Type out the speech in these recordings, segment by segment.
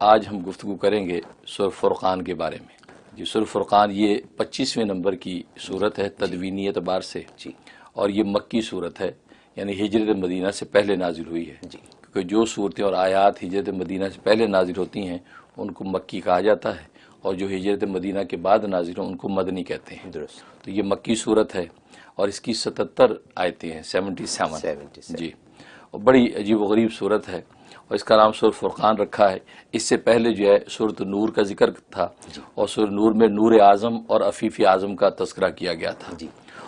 آج ہم گفتگو کریں گے سورہ فرقان کے بارے میں. جی سورہ فرقان یہ 25ویں نمبر کی صورت ہے تدوینی اعتبار سے جی، اور یہ مکی صورت ہے، یعنی ہجرت مدینہ سے پہلے نازل ہوئی ہے جی، کیونکہ جو صورتیں اور آیات ہجرت مدینہ سے پہلے نازل ہوتی ہیں ان کو مکی کہا جاتا ہے، اور جو ہجرت مدینہ کے بعد نازل ہوں ان کو مدنی کہتے ہیں. درست. تو یہ مکی صورت ہے اور اس کی 77 آیتیں ہیں، 77 جی، اور بڑی عجیب و غریب صورت ہے، اور اس کا نام سورہ فرقان رکھا ہے. اس سے پہلے جو ہے سورۃ نور کا ذکر تھا، اور سورۃ نور میں نور اعظم اور عفیف اعظم کا تذکرہ کیا گیا تھا.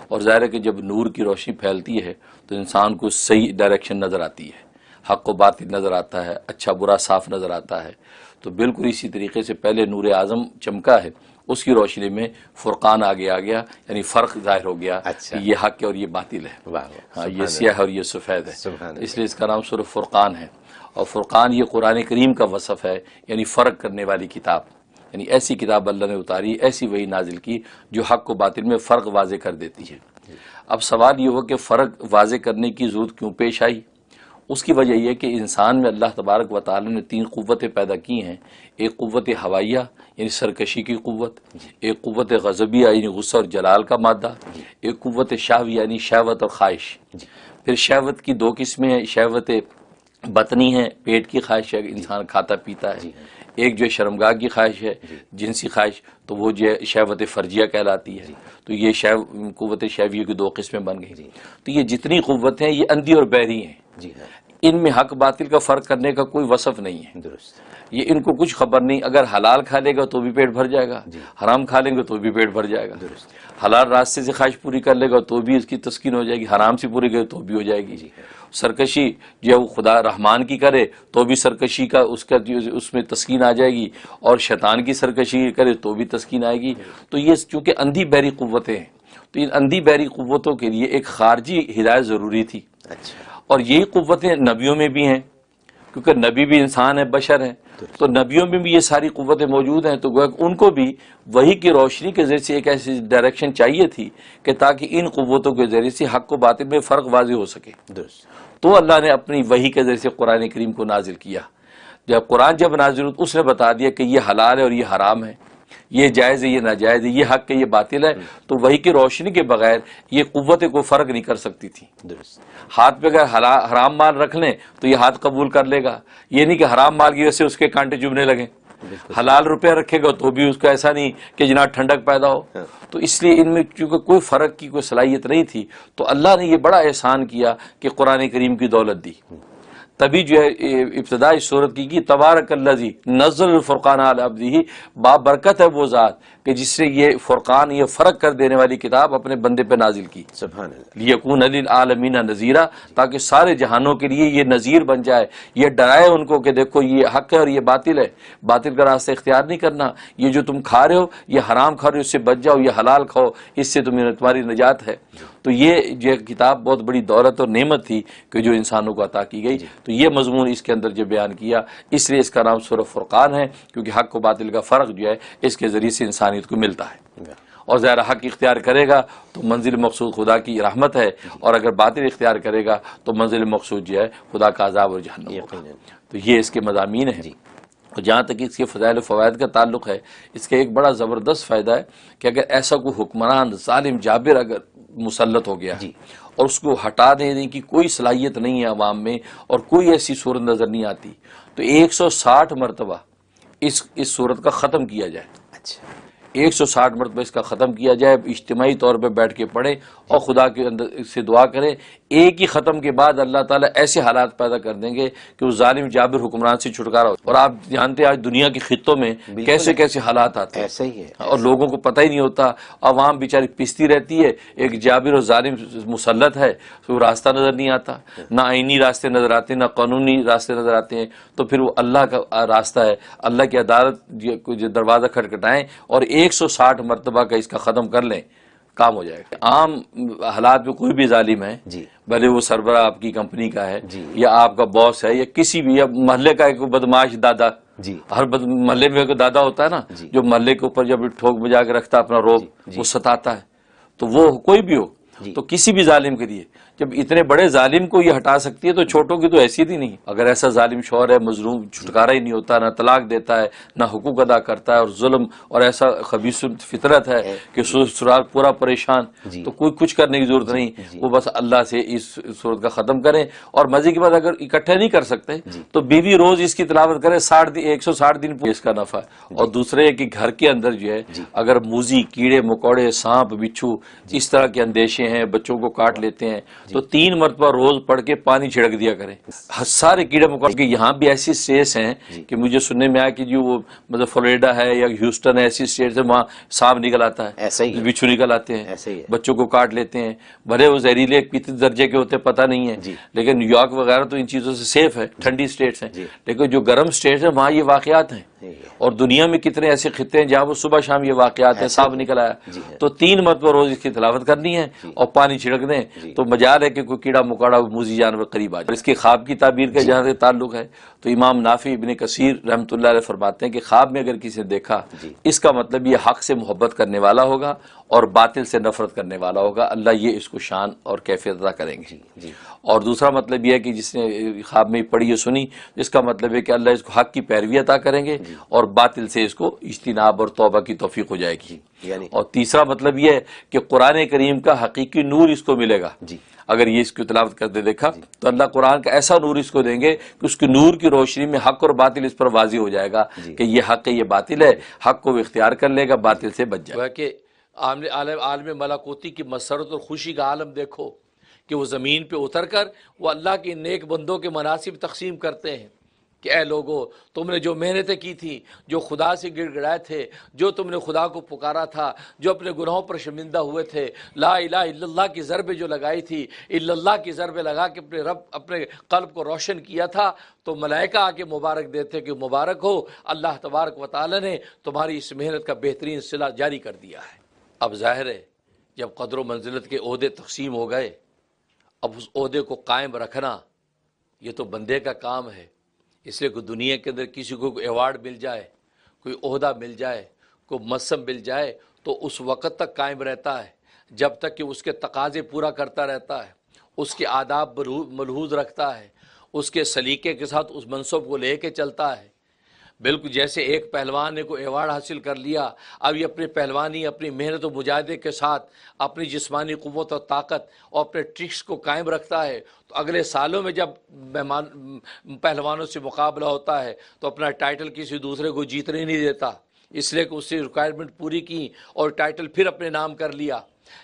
اور ظاہر ہے کہ جب نور کی روشنی پھیلتی ہے تو انسان کو صحیح ڈائریکشن نظر آتی ہے، حق و باطل نظر آتا ہے، اچھا برا صاف نظر آتا ہے. تو بالکل اسی طریقے سے پہلے نور اعظم چمکا ہے، اس کی روشنی میں فرقان آگے آ گیا، یعنی فرق ظاہر ہو گیا کہ یہ حق ہے اور یہ باطل ہے، یہ سیاہ ہے اور یہ سفید ہے. اس لیے اس کا نام سورہ فرقان ہے. اور فرقان یہ قرآن کریم کا وصف ہے، یعنی فرق کرنے والی کتاب، یعنی ایسی کتاب اللہ نے اتاری، ایسی وحی نازل کی جو حق و باطل میں فرق واضح کر دیتی ہے. اب سوال یہ ہو کہ فرق واضح کرنے کی ضرورت کیوں پیش آئی؟ اس کی وجہ یہ کہ انسان میں اللہ تبارک و تعالی نے 3 قوتیں پیدا کی ہیں. ایک قوت ہوائیہ یعنی سرکشی کی قوت، ایک قوت غضبیہ یعنی غصہ اور جلال کا مادہ، ایک قوت شہویہ یعنی شہوت اور خواہش. پھر شہوت کی 2 قسمیں ہیں، شہوت بطنی ہے، پیٹ کی خواہش ہے، انسان کھاتا پیتا ہے. ایک جو شرمگاہ کی خواہش ہے، جنسی خواہش، تو وہ جو ہے شہوت فرجیہ کہلاتی ہے. تو یہ قوت شہویہ کی 2 قسمیں بن گئی. تو یہ جتنی قوتیں ہیں یہ اندھی اور بہری ہیں، ان میں حق باطل کا فرق کرنے کا کوئی وصف نہیں ہے. درست. یہ ان کو کچھ خبر نہیں، اگر حلال کھا لے گا تو بھی پیٹ بھر جائے گا، حرام کھا لیں گے تو بھی پیٹ بھر جائے گا. درست. حلال راستے سے خواہش پوری کر لے گا تو بھی اس کی تسکین ہو جائے گی، حرام سے پوری کرے تو بھی ہو جائے گی. سرکشی جو ہے وہ خدا رحمان کی کرے تو بھی سرکشی کا اس میں تسکین آ جائے گی، اور شیطان کی سرکشی کرے تو بھی تسکین آئے گی. تو یہ چونکہ اندھی بہری قوتیں ہیں، تو ان اندھی بہری قوتوں کے لیے ایک خارجی ہدایت ضروری تھی. اور یہی قوتیں نبیوں میں بھی ہیں، کیونکہ نبی بھی انسان ہے، بشر ہیں، تو نبیوں میں بھی یہ ساری قوتیں موجود ہیں. تو ان کو بھی وحی کی روشنی کے ذریعے سے ایک ایسی ڈائریکشن چاہیے تھی کہ تاکہ ان قوتوں کے ذریعے سے حق و باطل میں فرق واضح ہو سکے. تو اللہ نے اپنی وحی کے ذریعے سے قرآن کریم کو نازل کیا. جب نازل ہو اس نے بتا دیا کہ یہ حلال ہے اور یہ حرام ہے، یہ جائز ہے یہ ناجائز ہے، یہ حق ہے یہ باطل ہے. تو وحی کی روشنی کے بغیر یہ قوتیں کوئی فرق نہیں کر سکتی تھی. ہاتھ پہ اگر حرام مال رکھ لیں تو یہ ہاتھ قبول کر لے گا، یہ نہیں کہ حرام مال کی وجہ سے اس کے کانٹے چبھنے لگیں. حلال روپیہ رکھے گا تو بھی اس کا ایسا نہیں کہ جناب ٹھنڈک پیدا ہو. تو اس لیے ان میں چونکہ کوئی فرق کی کوئی صلاحیت نہیں تھی، تو اللہ نے یہ بڑا احسان کیا کہ قرآن کریم کی دولت دی. تبھی جو ہے ابتدائی صورت کی تبارک الذی نزل الفرقان علی عبدہ، بابرکت ہے وہ ذات کہ جس نے یہ فرقان، یہ فرق کر دینے والی کتاب اپنے بندے پہ نازل کی. سبحان اللہ. لیکون للعالمین نذیرا، تاکہ سارے جہانوں کے لیے یہ نذیر بن جائے، یہ ڈرائے ان کو کہ دیکھو یہ حق ہے اور یہ باطل ہے، باطل کا راستہ اختیار نہیں کرنا، یہ جو تم کھا رہے ہو یہ حرام کھا رہے ہو، اس سے بچ جاؤ، یہ حلال کھاؤ، اس سے تمہاری نجات ہے. تو یہ جو کتاب بہت بڑی دولت اور نعمت تھی کہ جو انسانوں کو عطا کی گئی. تو یہ مضمون اس کے اندر جو بیان کیا، اس لیے اس کا نام سورہ فرقان ہے، کیونکہ حق و باطل کا فرق جو ہے اس کے ذریعے سے انسانیت کو ملتا ہے. اور ظاہر حق اختیار کرے گا تو منزل مقصود خدا کی رحمت ہے، اور اگر باطل اختیار کرے گا تو منزل مقصود جو ہے خدا کا عذاب اور جہنم ہوگا. تو یہ اس کے مضامین ہیں. اور جہاں تک اس کے فضائل و فوائد کا تعلق ہے، اس کا ایک بڑا زبردست فائدہ ہے کہ اگر ایسا کوئی حکمران ظالم جابر اگر مسلط ہو گیا اور اس کو ہٹا دینے کی کوئی صلاحیت نہیں ہے عوام میں، اور کوئی ایسی صورت نظر نہیں آتی، تو 160 مرتبہ اس صورت کا ختم کیا جائے. 160 مرتبہ اس کا ختم کیا جائے، اجتماعی طور پہ بیٹھ کے پڑھیں اور خدا کے اندر سے دعا کریں. ایک ہی ختم کے بعد اللہ تعالیٰ ایسے حالات پیدا کر دیں گے کہ وہ ظالم جابر حکمران سے چھٹکارا ہو. اور آپ جانتے ہیں آج دنیا کے خطوں میں کیسے کیسے حالات آتے ہیں، ایسا ہی ہے، اور لوگوں کو پتہ ہی نہیں ہوتا. عوام بیچاری پستی رہتی ہے، ایک جابر اور ظالم مسلط ہے، تو راستہ نظر نہیں آتا، نہ آئینی راستے نظر آتے ہیں، نہ قانونی راستے نظر آتے ہیں. تو پھر وہ اللہ کا راستہ ہے، اللہ کی عدالت جو دروازہ کھٹکھٹائیں اور 160 مرتبہ کا اس کا ختم کر لیں، کام ہو جائے گا. عام حالات میں کوئی بھی ظالم ہے، بھلے وہ سربراہ آپ کی کمپنی کا ہے یا آپ کا باس ہے یا کسی بھی، یا محلے کا ایک بدماش دادا، ہر محلے میں ایک دادا ہوتا ہے نا جو محلے کے اوپر جب ٹھوک بجا کے رکھتا ہے اپنا روب، وہ ستاتا ہے، تو وہ کوئی بھی ہو، تو کسی بھی ظالم کے لیے جب اتنے بڑے ظالم کو یہ ہٹا سکتی ہے تو چھوٹوں کی تو حیثیت ہی نہیں. اگر ایسا ظالم شوہر ہے، مظلوم چھٹکارا ہی نہیں ہوتا، نہ طلاق دیتا ہے، نہ حقوق ادا کرتا ہے، اور ظلم اور ایسا خبیث فطرت ہے کہ سسرال پورا پریشان، تو کوئی کچھ کرنے کی ضرورت نہیں. وہ بس اللہ سے اس صورت کا ختم کریں. اور مزے کی بات، اگر اکٹھے نہیں کر سکتے تو بیوی روز اس کی تلاوت کرے 160 دن اس کا نفع ہے. اور دوسرے ہے کہ گھر کے اندر جو ہے اگر موذی کیڑے مکوڑے سانپ بچھو اس طرح کے اندیشے ہیں، بچوں کو کاٹ لیتے ہیں، تو 3 مرتبہ روز پڑھ کے پانی چھڑک دیا کریں. سارے کیڑے مکوڑے کے یہاں بھی ایسی اسٹیٹس ہیں کہ مجھے سننے میں آیا کہ جو وہ مطلب فلوریڈا ہے یا ہیوسٹن ہے، ایسی اسٹیٹس ہے وہاں سانپ نکل آتا ہے، بچھو نکل آتے ہیں، بچوں کو کاٹ لیتے ہیں. بھلے وہ زہریلے کتنے درجے کے ہوتے پتہ نہیں ہے، لیکن نیو یارک وغیرہ تو ان چیزوں سے سیف ہے، ٹھنڈی اسٹیٹس ہیں. لیکن جو گرم اسٹیٹس ہیں وہاں یہ واقعات ہیں. اور دنیا میں کتنے ایسے خطے ہیں جہاں وہ صبح شام یہ واقعات ہیں، سانپ نکل آیا. تو 3 مرتبہ روز اس کی تلاوت کرنی ہے اور پانی چھڑک دیں تو مجال ہے کہ کوئی کیڑا مکوڑا موذی جانور قریب آ جائے. اس کے خواب کی تعبیر کا جہاں سے تعلق ہے تو امام نافع ابن کثیر رحمۃ اللہ علیہ فرماتے ہیں کہ خواب میں اگر کسی نے دیکھا اس کا مطلب یہ حق سے محبت کرنے والا ہوگا اور باطل سے نفرت کرنے والا ہوگا. اللہ یہ اس کو شان اور کیفیت عطا کریں گے. اور دوسرا مطلب یہ ہے کہ جس نے خواب میں پڑھی سنی، اس کا مطلب ہے کہ اللہ اس کو حق کی پیروی عطا کریں گے اور باطل سے اس کو اجتناب اور توبہ کی توفیق ہو جائے گی. اور تیسرا مطلب یہ ہے کہ قرآن کریم کا حقیقی نور اس کو ملے گا. اگر یہ اس کی تلاوت کرتے دیکھا تو اللہ قرآن کا ایسا نور اس کو دیں گے کہ اس کی نور کی روشنی میں حق اور باطل اس پر واضح ہو جائے گا کہ یہ حق ہے یہ باطل ہے. حق کو وہ اختیار کر لے گا، باطل سے بچ جائے گا. کہ عالم ملکوتی کی مسرت اور خوشی کا عالم دیکھو کہ وہ زمین پہ اتر کر وہ اللہ کے نیک بندوں کے مناسب تقسیم کرتے ہیں کہ اے لوگو، تم نے جو محنتیں کی تھیں، جو خدا سے گڑ گڑائے تھے، جو تم نے خدا کو پکارا تھا، جو اپنے گناہوں پر شرمندہ ہوئے تھے، لا الہ الا اللہ کی ضربیں جو لگائی تھی، الا اللہ کی ضربیں لگا کے اپنے قلب کو روشن کیا تھا، تو ملائکہ آ کے مبارک دیتے کہ مبارک ہو، اللہ تبارک و تعالی نے تمہاری اس محنت کا بہترین صلہ جاری کر دیا ہے. اب ظاہر ہے جب قدر و منزلت کے عہدے تقسیم ہو گئے، اب اس عہدے کو قائم رکھنا یہ تو بندے کا کام ہے. اس لیے کہ دنیا کے اندر کسی کو کوئی ایوارڈ مل جائے، کوئی عہدہ مل جائے، کوئی منصب مل جائے تو اس وقت تک قائم رہتا ہے جب تک کہ اس کے تقاضے پورا کرتا رہتا ہے، اس کے آداب ملحوظ رکھتا ہے، اس کے سلیقے کے ساتھ اس منصب کو لے کے چلتا ہے. بالکل جیسے ایک پہلوان نے کوئی ایوارڈ حاصل کر لیا، اب یہ اپنی پہلوانی، اپنی محنت و مجاہدے کے ساتھ اپنی جسمانی قوت اور طاقت اور اپنے ٹرکس کو قائم رکھتا ہے، تو اگلے سالوں میں جب پہلوانوں سے مقابلہ ہوتا ہے تو اپنا ٹائٹل کسی دوسرے کو جیتنے نہیں دیتا، اس لیے کہ اس سے ریکوائرمنٹ پوری کی اور ٹائٹل پھر اپنے نام کر لیا.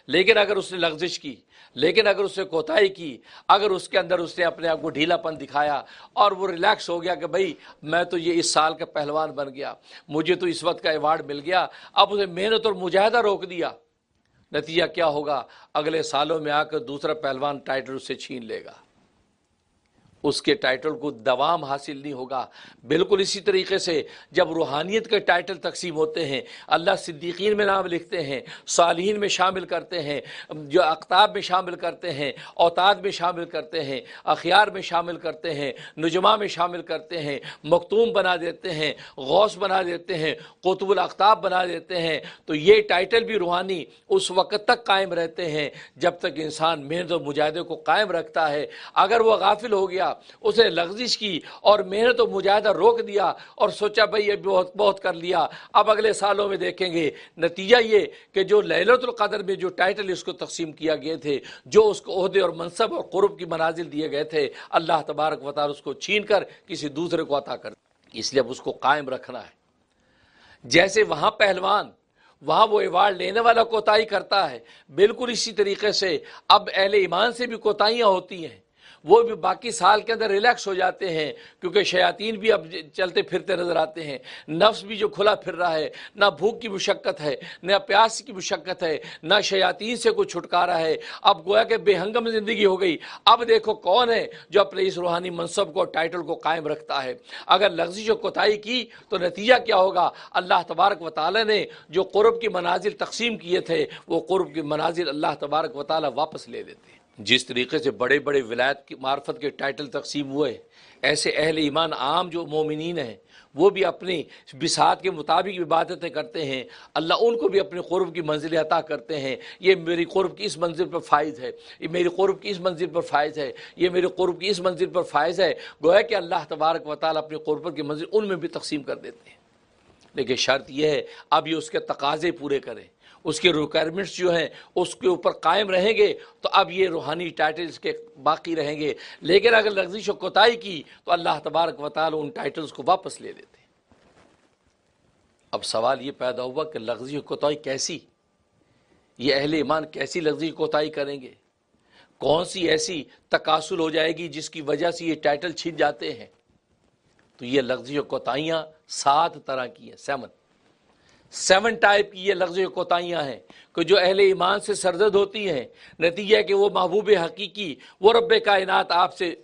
لیکن اگر اس نے لغزش کی، لیکن اگر اس نے کوتاہی کی، اگر اس کے اندر اس نے اپنے آپ کو ڈھیلا پن دکھایا اور وہ ریلیکس ہو گیا کہ بھئی میں تو یہ اس سال کا پہلوان بن گیا، مجھے تو اس وقت کا ایوارڈ مل گیا، اب اسے محنت اور مجاہدہ روک دیا، نتیجہ کیا ہوگا؟ اگلے سالوں میں آ کر دوسرا پہلوان ٹائٹل اس سے چھین لے گا، اس کے ٹائٹل کو دوام حاصل نہیں ہوگا. بالکل اسی طریقے سے جب روحانیت کے ٹائٹل تقسیم ہوتے ہیں، اللہ صدیقین میں نام لکھتے ہیں، صالحین میں شامل کرتے ہیں، جو اقطاب میں شامل کرتے ہیں، اوتاد میں شامل کرتے ہیں، اخیار میں شامل کرتے ہیں، نجما میں شامل کرتے ہیں، مختوم بنا دیتے ہیں، غوث بنا دیتے ہیں، قطب الاقطاب بنا دیتے ہیں، تو یہ ٹائٹل بھی روحانی اس وقت تک قائم رہتے ہیں جب تک انسان محنت و مجاہدے کو قائم رکھتا ہے. اگر وہ غافل ہو گیا، اس نے لغزش کی اور محنت و مجاہدہ روک دیا اور سوچا بھئی یہ بہت کر لیا، اب اگلے سالوں میں دیکھیں گے، نتیجہ یہ کہ جو لیلۃ القدر میں جو ٹائٹل اس کو تقسیم کیا گئے تھے، جو اس کو عہدے اور منصب اور قرب کی منازل دیے گئے تھے، اللہ تبارک و تعالی اس کو چھین کر کسی دوسرے کو عطا کر دیا. اس لیے اب اس کو قائم رکھنا ہے. جیسے وہاں پہلوان، وہاں وہ ایوارڈ لینے والا کوتاہی کرتا ہے، بالکل اسی طریقے سے اب اہل ایمان سے بھی کوتاہیاں ہوتی ہیں. وہ بھی باقی سال کے اندر ریلیکس ہو جاتے ہیں کیونکہ شیاطین بھی اب چلتے پھرتے نظر آتے ہیں، نفس بھی جو کھلا پھر رہا ہے، نہ بھوک کی مشقت ہے، نہ پیاس کی مشقت ہے، نہ شیاطین سے کوئی چھٹکارا ہے. اب گویا کہ بے ہنگم زندگی ہو گئی. اب دیکھو کون ہے جو اپنے اس روحانی منصب کو، ٹائٹل کو قائم رکھتا ہے. اگر لغزش و کوتاہی کی تو نتیجہ کیا ہوگا؟ اللہ تبارک و تعالی نے جو قرب کی منازل تقسیم کیے تھے، وہ قرب کی منازل اللہ تبارک و تعالی واپس لے لیتے ہیں. جس طریقے سے بڑے بڑے ولایت کی معرفت کے ٹائٹل تقسیم ہوئے، ایسے اہل ایمان عام جو مومنین ہیں وہ بھی اپنی بساط کے مطابق عبادتیں کرتے ہیں، اللہ ان کو بھی اپنے قرب کی منزل عطا کرتے ہیں۔ یہ میری قرب کی اس منزل پر فائز ہے، یہ میری قرب کی اس منزل پر فائز ہے، یہ میرے قرب کی اس منزل پر فائز ہے۔ گویا کہ اللہ تبارک و تعالیٰ اپنی قربت کی منزل ان میں بھی تقسیم کر دیتے ہیں، لیکن شرط یہ ہے اب یہ اس کے تقاضے پورے کریں، اس کے ریکوائرمنٹس جو ہیں اس کے اوپر قائم رہیں گے تو اب یہ روحانی ٹائٹلز کے باقی رہیں گے، لیکن اگر لغزش و کوتاہی کی تو اللہ تبارک و تعالیٰ ان ٹائٹلز کو واپس لے لیتے ہیں۔ اب سوال یہ پیدا ہوا کہ لغزش و کوتاہی کیسی، یہ اہل ایمان کیسی لغزش و کوتاہی کریں گے؟ کون سی ایسی تکاسل ہو جائے گی جس کی وجہ سے یہ ٹائٹل چھن جاتے ہیں؟ تو یہ لغزش و کوتاہیاں 7 طرح کی ہیں، 7 ٹائپ کی یہ لغزش و کوتاہیاں ہیں کہ جو اہل ایمان سے سرزد ہوتی ہیں۔ نتیجہ ہے کہ وہ محبوب حقیقی، وہ رب کائنات آپ سے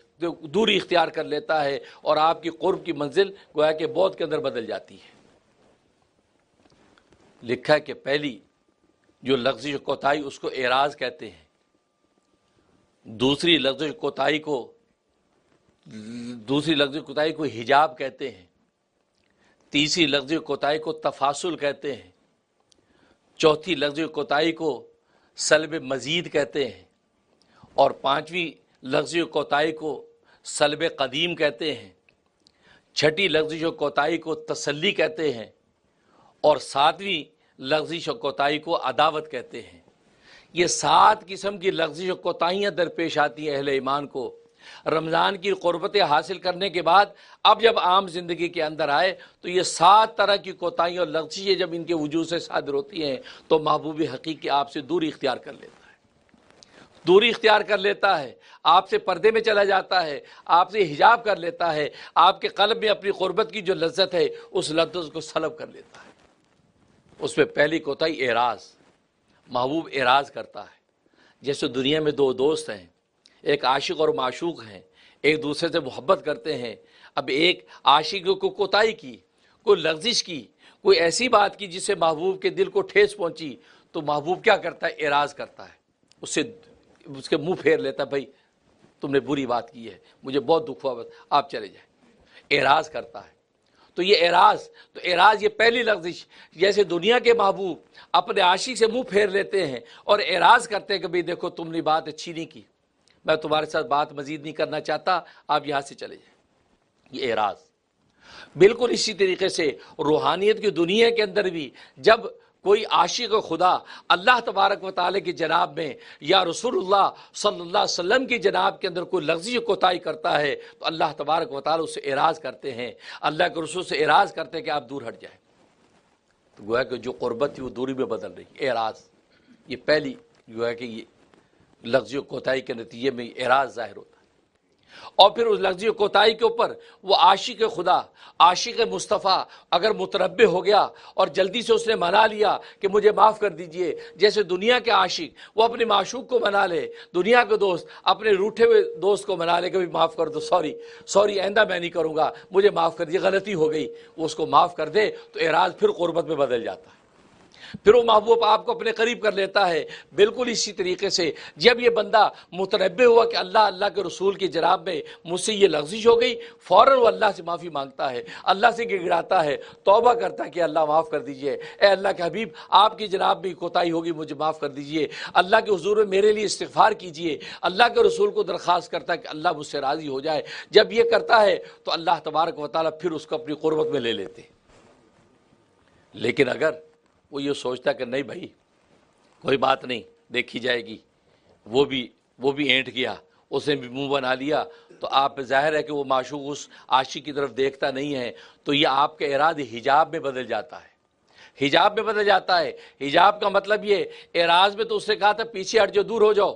دوری اختیار کر لیتا ہے اور آپ کی قرب کی منزل گویا کہ بعد کے اندر بدل جاتی ہے۔ لکھا ہے کہ پہلی جو لغزش و کوتاہی اس کو اعراض کہتے ہیں، دوسری لغزش و کوتاہی کو حجاب کہتے ہیں، تیسری لغزش و کوتاہی کو تفاصل کہتے ہیں، چوتھی لغزش و کوتاہی کو سلب مزید کہتے ہیں، اور پانچویں لغزش و کوتاہی کو سلب قدیم کہتے ہیں، چھٹی لغزش و کوتاہی کو تسلی کہتے ہیں، اور ساتویں لغزش و کوتاہی کو عداوت کہتے ہیں۔ یہ 7 قسم کی لغزش و کوتاہیاں درپیش آتی ہیں اہل ایمان کو رمضان کی قربتیں حاصل کرنے کے بعد۔ اب جب عام زندگی کے اندر آئے تو یہ 7 طرح کی کوتاہیاں اور لغزشیں جب ان کے وجود سے صادر ہوتی ہیں تو محبوب حقیقی آپ سے دوری اختیار کر لیتا ہے، دوری اختیار کر لیتا ہے، آپ سے پردے میں چلا جاتا ہے، آپ سے حجاب کر لیتا ہے، آپ کے قلب میں اپنی قربت کی جو لذت ہے اس لذت کو سلب کر لیتا ہے۔ اس میں پہلی کوتاہی اعراض، محبوب اعراض کرتا ہے۔ جیسے دنیا میں 2 دوست ہیں، ایک عاشق اور معشوق ہیں، ایک دوسرے سے محبت کرتے ہیں۔ اب ایک عاشق کو کوتاہی کی، کوئی لغزش کی، کوئی ایسی بات کی جس سے محبوب کے دل کو ٹھیس پہنچی، تو محبوب کیا کرتا ہے؟ اعراض کرتا ہے، اس کے منہ پھیر لیتا ہے، بھائی تم نے بری بات کی ہے، مجھے بہت دکھ ہوا، بس آپ چلے جائیں۔ اعراض کرتا ہے۔ تو یہ اعراض یہ پہلی لغزش، جیسے دنیا کے محبوب اپنے عاشق سے منہ پھیر لیتے ہیں اور اعراض کرتے ہیں کہ بھئی دیکھو تم نے بات اچھی نہیں کی، میں تمہارے ساتھ بات مزید نہیں کرنا چاہتا، آپ یہاں سے چلے جائیں۔ یہ اعراض۔ بالکل اسی طریقے سے روحانیت کی دنیا کے اندر بھی جب کوئی عاشق خدا اللہ تبارک و تعالی کی جناب میں یا رسول اللہ صلی اللہ علیہ وسلم کی جناب کے اندر کوئی لغزش و کوتاہی کرتا ہے تو اللہ تبارک و تعالی اس سے اعراض کرتے ہیں، اللہ کے رسول سے اعراض کرتے ہیں کہ آپ دور ہٹ جائیں۔ تو گویا کہ جو قربت تھی وہ دوری میں بدل رہی، اعراض۔ یہ پہلی گویا کہ یہ لغزش و کوتاہی کے نتیجے میں اعراض ظاہر ہوتا ہے۔ اور پھر اس لغزش و کوتاہی کے اوپر وہ عاشق خدا، عاشق مصطفیٰ اگر متربع ہو گیا اور جلدی سے اس نے منا لیا کہ مجھے معاف کر دیجئے، جیسے دنیا کے عاشق وہ اپنے معشوق کو منا لے، دنیا کے دوست اپنے روٹھے ہوئے دوست کو منا لے کہ معاف کر دو، سوری آئندہ میں نہیں کروں گا، مجھے معاف کر دیجیے، غلطی ہو گئی، وہ اس کو معاف کر دے تو اعراض پھر قربت میں بدل جاتا ہے، پھر وہ محبوب آپ کو اپنے قریب کر لیتا ہے۔ بالکل اسی طریقے سے جب یہ بندہ متنبع ہوا کہ اللہ کے رسول کی جناب میں مجھ سے یہ لغزش ہو گئی، فوراً وہ اللہ سے معافی مانگتا ہے، اللہ سے گڑگڑاتا ہے، توبہ کرتا ہے کہ اللہ معاف کر دیجئے، اے اللہ کے حبیب آپ کی جناب میں کوتاہی ہوگی، مجھے معاف کر دیجئے، اللہ کے حضور میں میرے لیے استغفار کیجئے، اللہ کے رسول کو درخواست کرتا ہے کہ اللہ مجھ سے راضی ہو جائے۔ جب یہ کرتا ہے تو اللہ تبارک و تعالیٰ پھر اس کو اپنی قربت میں لے لیتے۔ لیکن اگر وہ یہ سوچتا کہ نہیں بھائی کوئی بات نہیں، دیکھی جائے گی، وہ بھی اینٹ گیا، اس نے بھی منہ بنا لیا، تو آپ پہ ظاہر ہے کہ وہ معشوق اس عاشق کی طرف دیکھتا نہیں ہے، تو یہ آپ کا ارادہ حجاب میں بدل جاتا ہے، حجاب میں بدل جاتا ہے۔ حجاب کا مطلب یہ، اعراض میں تو اس نے کہا تھا پیچھے ہٹ جو، دور ہو جاؤ،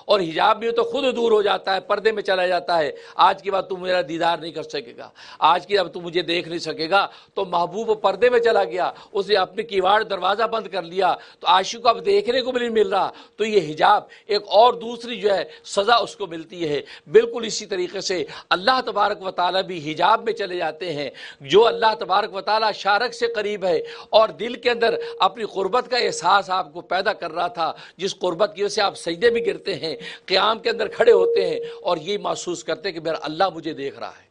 اور حجاب بھی تو خود دور ہو جاتا ہے، پردے میں چلا جاتا ہے، آج کے بعد تم میرا دیدار نہیں کر سکے گا، آج کی اب تم مجھے دیکھ نہیں سکے گا۔ تو محبوب پردے میں چلا گیا، اس نے اپنے کیواڑ دروازہ بند کر لیا، تو عاشق کو اب دیکھنے کو بھی نہیں مل رہا، تو یہ حجاب ایک اور دوسری جو ہے سزا اس کو ملتی ہے۔ بالکل اسی طریقے سے اللہ تبارک و تعالیٰ بھی حجاب میں چلے جاتے ہیں۔ جو اللہ تبارک و تعالیٰ شارک سے قریب ہے اور دل کے اندر اپنی قربت کا احساس آپ کو پیدا کر رہا تھا، جس قربت کی وجہ سے آپ سجدے میں گرتے ہیں، قیام کے اندر کھڑے ہوتے ہیں اور یہ محسوس کرتے ہیں کہ میرا اللہ مجھے دیکھ رہا ہے،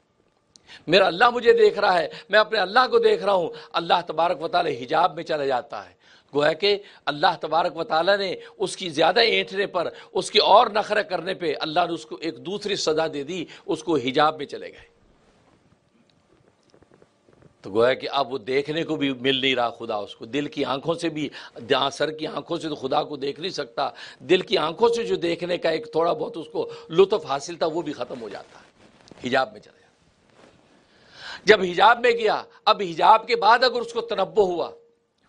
میرا اللہ مجھے دیکھ رہا ہے، میں اپنے اللہ کو دیکھ رہا ہوں، اللہ تبارک و تعالی حجاب میں چلا جاتا ہے۔ گویا کہ اللہ تبارک و تعالی نے اس کی زیادہ اینٹنے پر، اس کی اور نخرہ کرنے پہ اللہ نے اس کو ایک دوسری سزا دے دی، اس کو حجاب میں چلے گئے۔ تو گویا کہ اب وہ دیکھنے کو بھی مل نہیں رہا خدا اس کو، دل کی آنکھوں سے بھی، سر کی آنکھوں سے تو خدا کو دیکھ نہیں سکتا، دل کی آنکھوں سے جو دیکھنے کا ایک تھوڑا بہت اس کو لطف حاصل تھا وہ بھی ختم ہو جاتا ہے، حجاب میں چلا جاتا۔ جب حجاب میں گیا، اب حجاب کے بعد اگر اس کو تنبہ ہوا،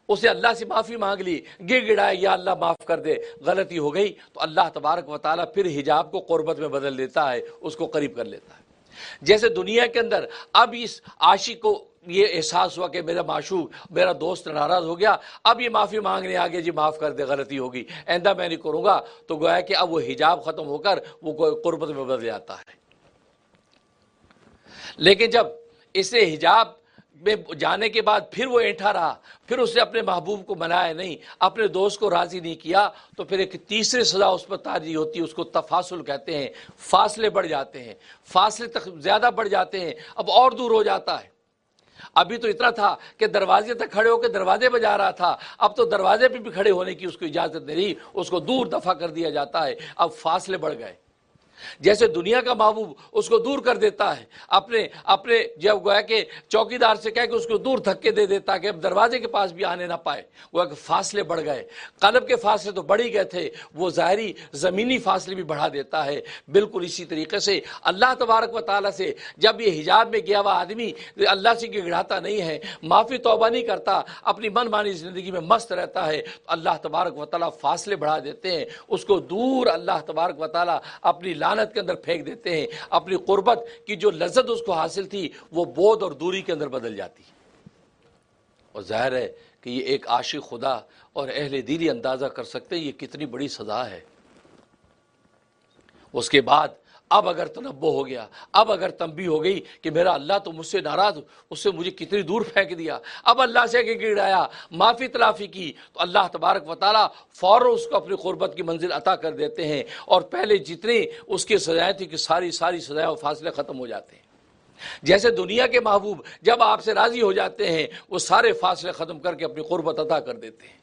اسے اللہ سے معافی مانگ لی، گڑ گڑائے یا اللہ معاف کر دے، غلطی ہو گئی، تو اللہ تبارک و تعالیٰ پھر حجاب کو قربت میں بدل دیتا ہے، اس کو قریب کر لیتا ہے۔ جیسے دنیا کے اندر اب اس عاشق کو یہ احساس ہوا کہ میرا معشوق، میرا دوست ناراض ہو گیا، اب یہ معافی مانگنے آگے، جی معاف کر دے، غلطی ہوگی، آئندہ میں نہیں کروں گا، تو گویا کہ اب وہ حجاب ختم ہو کر وہ قربت میں بدل جاتا ہے۔ لیکن جب اسے حجاب میں جانے کے بعد پھر وہ اینٹھا رہا، پھر اس نے اپنے محبوب کو منایا نہیں، اپنے دوست کو راضی نہیں کیا، تو پھر ایک تیسری سزا اس پر تاری ہوتی ہے، اس کو تفاصل کہتے ہیں۔ فاصلے بڑھ جاتے ہیں، فاصلے تک زیادہ بڑھ جاتے ہیں، اب اور دور ہو جاتا ہے۔ ابھی تو اتنا تھا کہ دروازے تک کھڑے ہو کے دروازے بجا رہا تھا، اب تو دروازے پہ بھی کھڑے ہونے کی اس کو اجازت نہیں رہی، اس کو دور دفع کر دیا جاتا ہے۔ اب فاصلے بڑھ گئے۔ جیسے دنیا کا محبوب اس کو دور کر دیتا ہے، اپنے جب گویا کہ چوکیدار سے کہہ کے اس کو دور دھکے دے دیتا کہ اب دروازے کے پاس بھی آنے نہ پائے، گویا کہ فاصلے بڑھ گئے۔ قلب کے فاصلے تو بڑھ ہی گئے تھے، وہ ظاہری زمینی فاصلے بھی بڑھا دیتا ہے۔ بالکل اسی طریقے سے اللہ تبارک و تعالیٰ سے جب یہ حجاب میں گیا ہوا آدمی اللہ سے گڑگڑاتا نہیں ہے، معافی توبہ نہیں کرتا، اپنی من مانی زندگی میں مست رہتا ہے، تو اللہ تبارک و تعالیٰ فاصلے بڑھا دیتے ہیں، اس کو دور اللہ تبارک و تعالیٰ اپنی لعنت کے اندر پھینک دیتے ہیں، اپنی قربت کی جو لذت اس کو حاصل تھی وہ بعد اور دوری کے اندر بدل جاتی ہے۔ اور ظاہر ہے کہ یہ ایک عاشق خدا اور اہل دل ہی اندازہ کر سکتے ہیں یہ کتنی بڑی سزا ہے۔ اس کے بعد اب اگر تنبہ ہو گیا، اب اگر تنبیہ ہو گئی کہ میرا اللہ تو مجھ سے ناراض، اس سے مجھے کتنی دور پھینک دیا، اب اللہ سے گڑایا، معافی تلافی کی، تو اللہ تبارک و تعالیٰ فوراً اس کو اپنی قربت کی منزل عطا کر دیتے ہیں، اور پہلے جتنے اس کی سزائیں تھیں کہ ساری سزائیں و فاصلے ختم ہو جاتے ہیں۔ جیسے دنیا کے محبوب جب آپ سے راضی ہو جاتے ہیں، وہ سارے فاصلے ختم کر کے اپنی قربت عطا کر دیتے ہیں۔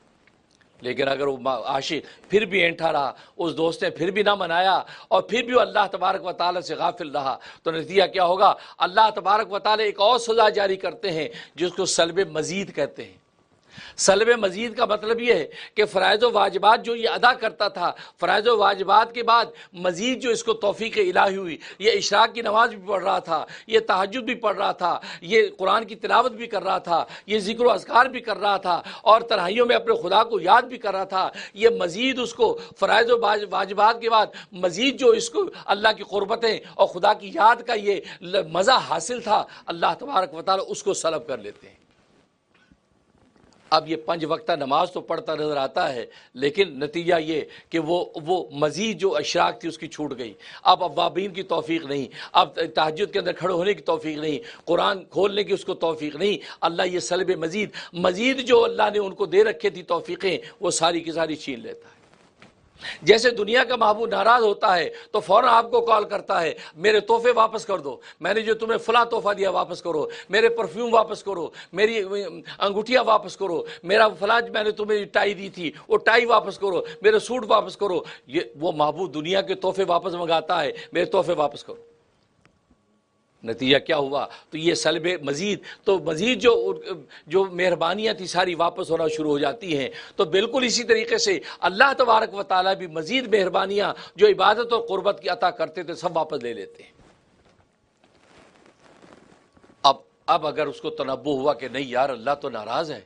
لیکن اگر وہ عاشق پھر بھی اینٹھا رہا، اس دوست نے پھر بھی نہ منایا، اور پھر بھی وہ اللہ تبارک و تعالیٰ سے غافل رہا، تو نتیجہ کیا ہوگا؟ اللہ تبارک و تعالیٰ ایک اور سزا جاری کرتے ہیں جس کو سلب مزید کہتے ہیں۔ سلب مزید کا مطلب یہ ہے کہ فرائض و واجبات جو یہ ادا کرتا تھا، فرائض و واجبات کے بعد مزید جو اس کو توفیق الہی ہوئی، یہ اشراق کی نماز بھی پڑھ رہا تھا، یہ تہجد بھی پڑھ رہا تھا، یہ قرآن کی تلاوت بھی کر رہا تھا، یہ ذکر و اذکار بھی کر رہا تھا، اور تنہائیوں میں اپنے خدا کو یاد بھی کر رہا تھا، یہ مزید اس کو فرائض و واجبات کے بعد مزید جو اس کو اللہ کی قربتیں اور خدا کی یاد کا یہ مزہ حاصل تھا، اللہ تبارک و تعالیٰ اس کو سلب کر لیتے ہیں۔ اب یہ 5 وقتہ نماز تو پڑھتا نظر آتا ہے، لیکن نتیجہ یہ کہ وہ مزید جو اشراق تھی اس کی چھوٹ گئی، اب اوابین کی توفیق نہیں، اب تہجد کے اندر کھڑے ہونے کی توفیق نہیں، قرآن کھولنے کی اس کو توفیق نہیں۔ اللہ یہ سلب مزید جو اللہ نے ان کو دے رکھے تھی توفیقیں، وہ ساری کی ساری چھین لیتا ہے۔ جیسے دنیا کا محبوب ناراض ہوتا ہے تو فوراً آپ کو کال کرتا ہے، میرے تحفے واپس کر دو، میں نے جو تمہیں فلاں تحفہ دیا واپس کرو، میرے پرفیوم واپس کرو، میری انگوٹھیاں واپس کرو، میرا فلاں میں نے تمہیں ٹائی دی تھی وہ ٹائی واپس کرو، میرے سوٹ واپس کرو۔ یہ وہ محبوب دنیا کے تحفے واپس منگاتا ہے، میرے تحفے واپس کرو۔ نتیجہ کیا ہوا؟ تو یہ سلب مزید، تو مزید جو مہربانیاں تھی ساری واپس ہونا شروع ہو جاتی ہیں۔ تو بالکل اسی طریقے سے اللہ تبارک و تعالیٰ بھی مزید مہربانیاں جو عبادت اور قربت کی عطا کرتے تھے سب واپس لے لیتے ہیں۔ اب اگر اس کو تنبہ ہوا کہ نہیں یار اللہ تو ناراض ہے،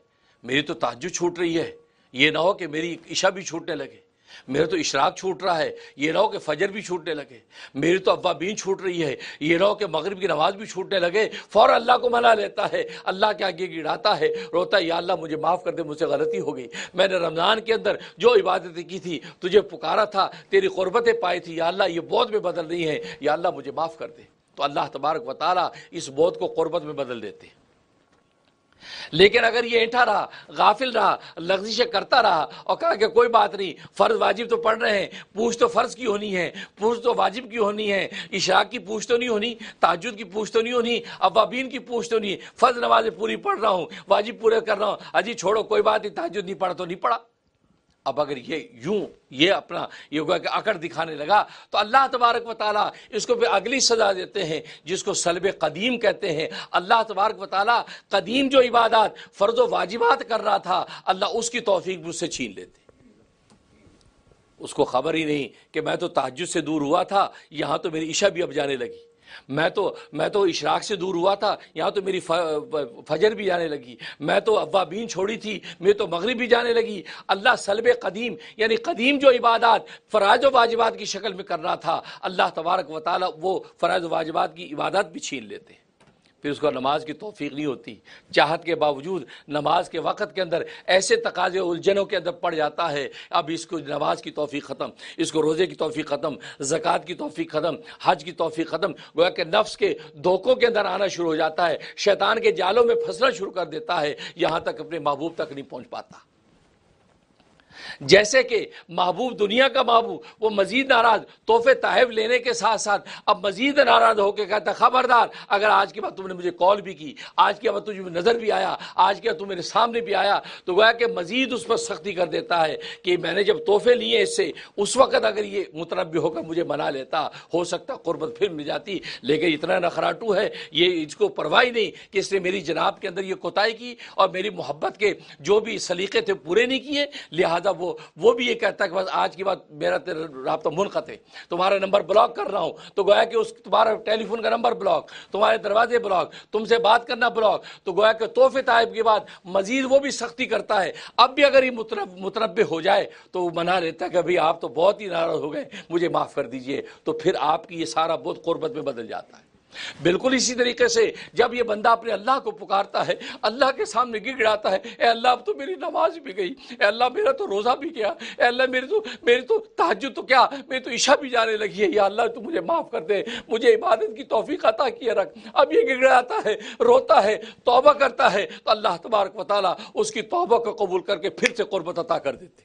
میری تو تہجد چھوٹ رہی ہے، یہ نہ ہو کہ میری عشاء بھی چھوٹنے لگے، میرے تو اشراق چھوٹ رہا ہے، یہ نہ ہو کہ فجر بھی چھوٹنے لگے، میری تو اوابین چھوٹ رہی ہے، یہ نہ ہو کہ مغرب کی نماز بھی چھوٹنے لگے، فوراً اللہ کو منا لیتا ہے، اللہ کے آگے گڑاتا ہے، روتا ہے، یا اللہ مجھے معاف کر دے، مجھ سے غلطی ہو گئی، میں نے رمضان کے اندر جو عبادتیں کی تھی، تجھے پکارا تھا، تیری قربتیں پائی تھی، یا اللہ یہ بہت میں بدل رہی ہیں، یا اللہ مجھے معاف کر دے۔ تو اللہ تبارک و تعالیٰ اس بہت کو قربت میں بدل دیتے ہیں۔ لیکن اگر یہ اینٹھا رہا، غافل رہا، لغزشیں کرتا رہا اور کہا کہ کوئی بات نہیں، فرض واجب تو پڑھ رہے ہیں، پوچھ تو فرض کی ہونی ہے، پوچھ تو واجب کی ہونی ہے، اشراق کی پوچھ تو نہیں ہونی، تہجد کی پوچھ تو نہیں ہونی، اوابین کی پوچھ تو نہیں، فرض نمازیں پوری پڑھ رہا ہوں، واجب پورے کر رہا ہوں، اجی چھوڑو کوئی بات نہیں، تہجد نہیں پڑھا تو نہیں پڑھا۔ اب اگر یہ اپنا یہ ہوگا کہ اکڑ دکھانے لگا تو اللہ تبارک و تعالیٰ اس کو پھر اگلی سزا دیتے ہیں جس کو سلب قدیم کہتے ہیں۔ اللہ تبارک و تعالیٰ قدیم جو عبادات فرض و واجبات کر رہا تھا، اللہ اس کی توفیق مجھ سے چھین لیتے۔ اس کو خبر ہی نہیں کہ میں تو تہجد سے دور ہوا تھا، یہاں تو میری عشاء بھی اب جانے لگی، میں تو اشراق سے دور ہوا تھا، یہاں تو میری فجر بھی جانے لگی، میں تو اوابین چھوڑی تھی، میں تو مغرب بھی جانے لگی۔ اللہ سلب قدیم یعنی قدیم جو عبادات فرائض و واجبات کی شکل میں کر رہا تھا، اللہ تبارک و تعالیٰ وہ فرائض و واجبات کی عبادات بھی چھین لیتے ہیں۔ پھر اس کو نماز کی توفیق نہیں ہوتی، چاہت کے باوجود نماز کے وقت کے اندر ایسے تقاضے الجھنوں کے اندر پڑ جاتا ہے، اب اس کو نماز کی توفیق ختم، اس کو روزے کی توفیق ختم، زکوٰۃ کی توفیق ختم، حج کی توفیق ختم، گویا کہ نفس کے دھوکوں کے اندر آنا شروع ہو جاتا ہے، شیطان کے جالوں میں پھنسنا شروع کر دیتا ہے، یہاں تک اپنے محبوب تک نہیں پہنچ پاتا۔ جیسے کہ محبوب دنیا کا محبوب وہ مزید ناراض تحفے تحائف لینے کے ساتھ ساتھ اب مزید ناراض ہو کے کہتا خبردار، اگر آج کے بعد تم نے مجھے کال بھی کی، آج کے بعد تجھے نظر بھی آیا، آج کے بعد تم میرے سامنے بھی آیا، تو گویا کہ مزید اس پر سختی کر دیتا ہے کہ میں نے جب تحفے لیے اس سے، اس وقت اگر یہ متنبع ہو کر مجھے منا لیتا ہو سکتا قربت پھر مل جاتی، لیکن اتنا نخراٹو ہے یہ، اس کو پرواہ نہیں کہ اس نے میری جناب کے اندر یہ کوتاہی کی اور میری محبت کے جو بھی سلیقے تھے پورے نہیں کیے، لہذا وہ بھی یہ کہتا ہے کہ بس آج کے بعد میرا رابطہ منقطع ہے، تمہارا نمبر بلاک کر رہا ہوں، تو گویا کہ تمہارا ٹیلی فون کا نمبر بلاک، تمہارے دروازے بلاک، تم سے بات کرنا بلاک، تو گویا کہ تحفے تحائف کے بعد مزید وہ بھی سختی کرتا ہے۔ اب بھی اگر یہ متنبع ہو جائے تو وہ منا لیتا ہے کہ بھئی آپ تو بہت ہی ناراض ہو گئے، مجھے معاف کر دیجئے، تو پھر آپ کی یہ سارا بہت قربت میں بدل جاتا ہے۔ بالکل اسی طریقے سے جب یہ بندہ اپنے اللہ کو پکارتا ہے، اللہ کے سامنے گڑ گڑاتا ہے، اے اللہ اب تو میری نماز بھی گئی، اے اللہ میرا تو روزہ بھی گیا، اے اللہ میری تو تہجد تو کیا، میری تو عشاء بھی جانے لگی ہے، یا اللہ تو مجھے معاف کر دے، مجھے عبادت کی توفیق عطا کیے رکھ۔ اب یہ گڑ گڑاتا ہے، روتا ہے، توبہ کرتا ہے، تو اللہ تبارک و تعالیٰ اس کی توبہ کو قبول کر کے پھر سے قربت عطا کر دیتے۔